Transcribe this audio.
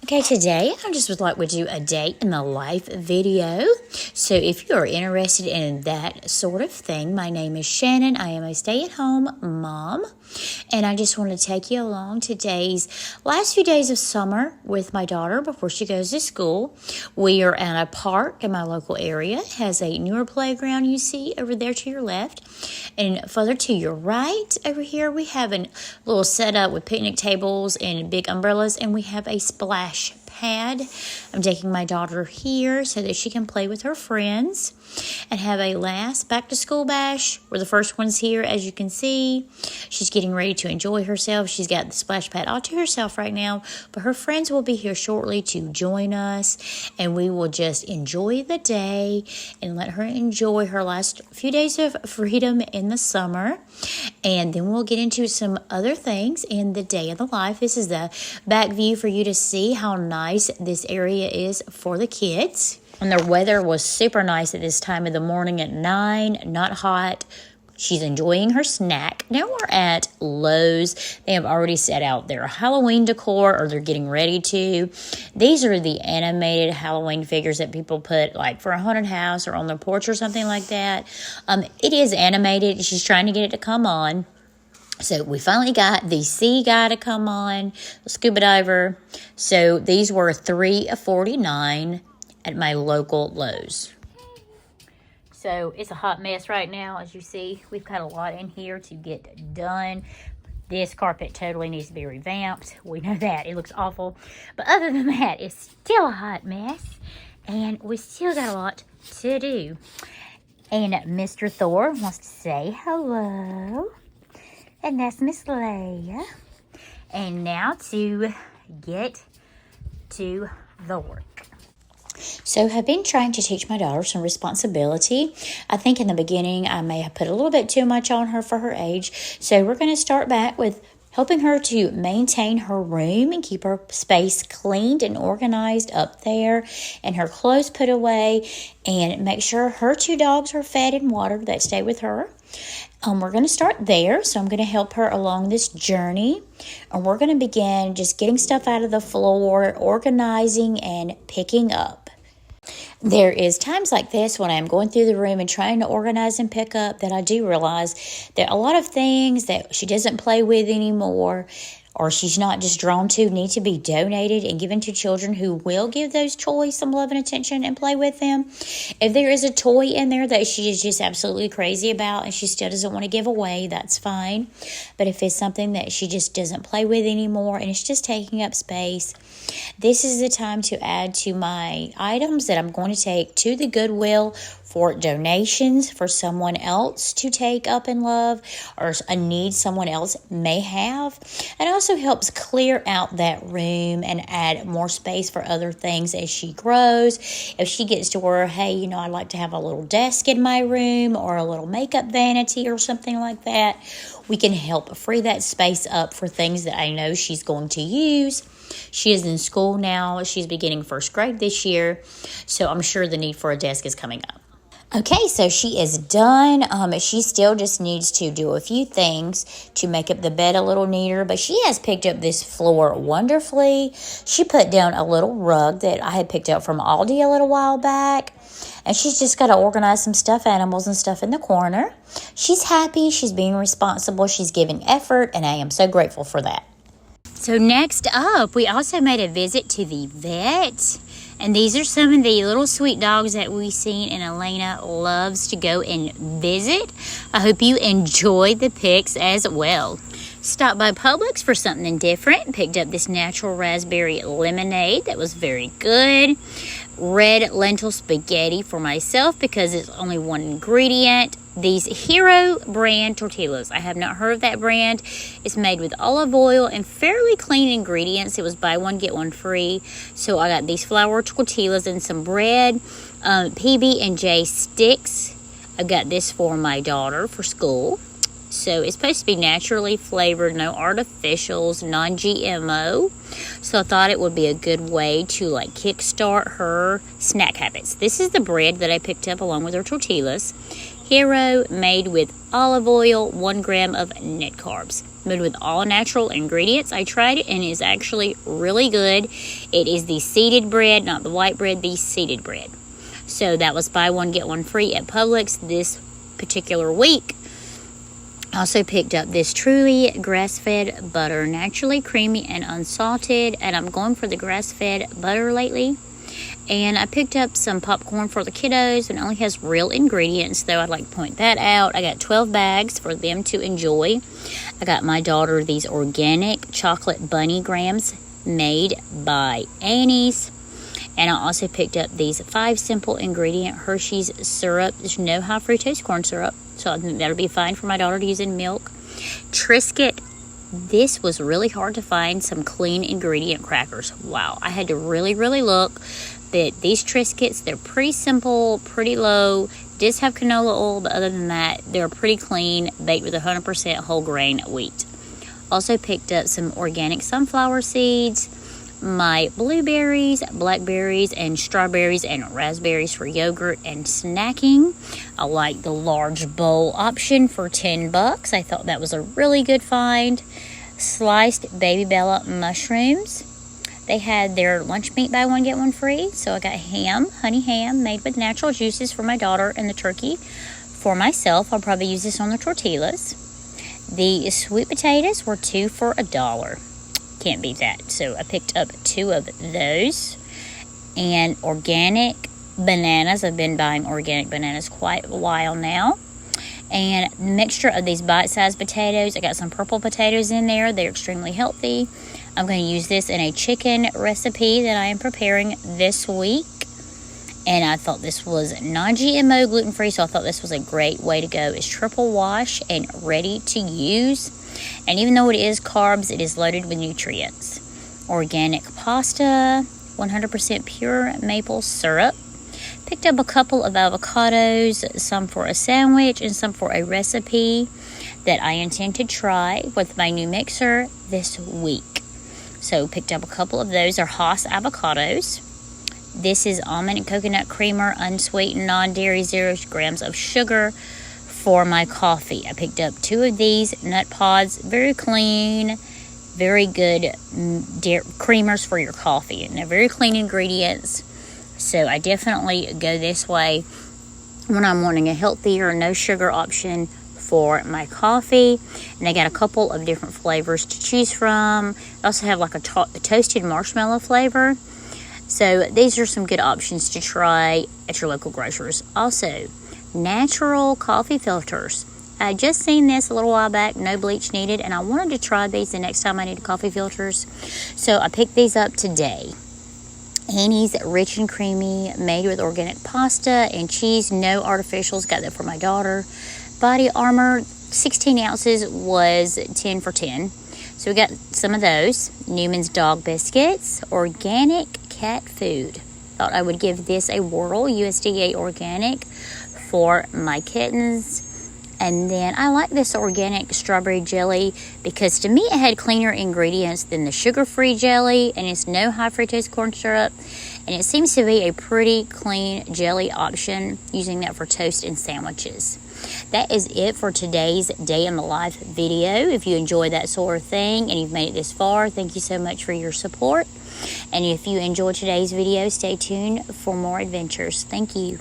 Okay, today I just would like to do a day in the life video. So if you are interested in that sort of thing, my name is Shannon. I am a stay-at-home mom, and I just want to take you along today's last few days of summer with my daughter before she goes to school. We are at a park in my local area. It has a newer playground you see over there to your left. And further to your right over here, we have a little setup with picnic tables and big umbrellas, and we have a splash pad. I'm taking my daughter here so that she can play with her friends and have a last back to school bash. We're the first ones here, as you can see. She's getting ready to enjoy herself. She's got the splash pad all to herself right now, but her friends will be here shortly to join us, and we will just enjoy the day and let her enjoy her last few days of freedom in the summer. And then we'll get into some other things in the day of the life. This is the back view for you to see how nice this area is for the kids. And the weather was super nice at this time of the morning at 9, not hot. She's enjoying her snack. Now we're at Lowe's. They have already set out their Halloween decor, or they're getting ready to. These are the animated Halloween figures that people put like for a haunted house or on their porch or something like that. It is animated. She's trying to get it to come on. So we finally got the sea guy to come on, the scuba diver. So these were $3.49 at my local Lowe's. So it's a hot mess right now, as you see. We've got a lot in here to get done. This carpet totally needs to be revamped. We know that. It looks awful. But other than that, it's still a hot mess. And we still got a lot to do. And Mr. Thor wants to say hello. And that's Miss Leia. And now to get to the work. So I've been trying to teach my daughter some responsibility. I think in the beginning I may have put a little bit too much on her for her age. So we're going to start back with helping her to maintain her room and keep her space cleaned and organized up there and her clothes put away, and make sure her 2 dogs are fed and watered that stay with her. We're going to start there, so I'm going to help her along this journey, and we're going to begin just getting stuff out of the floor, organizing, and picking up. There is times like this when I'm going through the room and trying to organize and pick up that I do realize that a lot of things that she doesn't play with anymore, or she's not just drawn to, need to be donated and given to children who will give those toys some love and attention and play with them. If there is a toy in there that she is just absolutely crazy about and she still doesn't want to give away, that's fine. But if it's something that she just doesn't play with anymore and it's just taking up space, this is the time to add to my items that I'm going to take to the Goodwill for donations for someone else to take up and love, or a need someone else may have. It also helps clear out that room and add more space for other things as she grows. If she gets to where, hey, I'd like to have a little desk in my room or a little makeup vanity or something like that, we can help free that space up for things that I know she's going to use. She is in school now. She's beginning first grade this year, so I'm sure the need for a desk is coming up. Okay, so she is done. She still just needs to do a few things to make up the bed a little neater, but she has picked up this floor wonderfully. She put down a little rug that I had picked up from Aldi a little while back, and she's just got to organize some stuffed animals and stuff in the corner. She's happy. She's being responsible. She's giving effort, and I am so grateful for that. So next up, we also made a visit to the vet. And these are some of the little sweet dogs that we've seen, and Elena loves to go and visit. I hope you enjoyed the pics as well. Stopped by Publix for something different. Picked up this natural raspberry lemonade that was very good. Red lentil spaghetti for myself because it's only one ingredient. These Hero brand tortillas. I have not heard of that brand. It's made with olive oil and fairly clean ingredients. It was buy one, get one free. So I got these flour tortillas and some bread. PB&J sticks. I got this for my daughter for school. So it's supposed to be naturally flavored, no artificials, non-GMO. So I thought it would be a good way to kickstart her snack habits. This is the bread that I picked up along with her tortillas. Hero, made with olive oil, 1 gram of net carbs. made with all natural ingredients. I tried it and it is actually really good. It is the seeded bread, not the white bread, the seeded bread. So that was buy one, get one free at Publix this particular week. I also picked up this Truly grass-fed butter, naturally creamy and unsalted, and I'm going for the grass-fed butter lately. And I picked up some popcorn for the kiddos, and it only has real ingredients, though I'd like to point that out. I got 12 bags for them to enjoy. I got my daughter these organic chocolate bunny grams made by Annie's. And I also picked up these 5 simple ingredient Hershey's syrup. There's no high fructose corn syrup, so I think that'll be fine for my daughter to use in milk. Triscuit. This was really hard to find some clean ingredient crackers. Wow, I had to really look. But these Triscuits, they're pretty simple, pretty low. Does have canola oil, but other than that, they're pretty clean, baked with 100% whole grain wheat. Also picked up some organic sunflower seeds, my blueberries, blackberries, and strawberries and raspberries for yogurt and snacking. I like the large bowl option for $10. I thought that was a really good find. Sliced Baby Bella mushrooms. They had their lunch meat buy one get one free. So I got ham, honey ham, made with natural juices for my daughter, and the turkey for myself. I'll probably use this on the tortillas. The sweet potatoes were 2 for $1. Can't beat that. So I picked up 2 of those. And organic bananas. I've been buying organic bananas quite a while now. And the mixture of these bite-sized potatoes. I got some purple potatoes in there. They're extremely healthy. I'm going to use this in a chicken recipe that I am preparing this week. And I thought this was non-GMO, gluten-free, so I thought this was a great way to go. It's triple wash and ready to use. And even though it is carbs, it is loaded with nutrients. Organic pasta, 100% pure maple syrup. Picked up a couple of avocados, some for a sandwich and some for a recipe that I intend to try with my new mixer this week. So picked up a couple of those. Are Hass avocados. This is almond and coconut creamer, unsweetened, non-dairy, 0 grams of sugar for my coffee. I picked up 2 of these nut pods, very clean, very good creamers for your coffee. And they're very clean ingredients. So I definitely go this way when I'm wanting a healthier, no sugar option for my coffee. And they got a couple of different flavors to choose from. They also have like a toasted marshmallow flavor. So these are some good options to try at your local grocers. Also, natural coffee filters. I just seen this a little while back, no bleach needed, and I wanted to try these the next time I needed coffee filters. So I picked these up today. Annie's Rich and Creamy, made with organic pasta and cheese, no artificials. Got that for my daughter. Body Armor, 16 ounces, was 10 for $10. So we got some of those. Newman's Dog Biscuits, organic cat food. Thought I would give this a whirl, USDA organic for my kittens. And then I like this organic strawberry jelly because to me it had cleaner ingredients than the sugar-free jelly, and it's no high fructose corn syrup, and it seems to be a pretty clean jelly option, using that for toast and sandwiches. That is it for today's Day in the Life video. If you enjoy that sort of thing and you've made it this far, thank you so much for your support. And if you enjoyed today's video, stay tuned for more adventures. Thank you.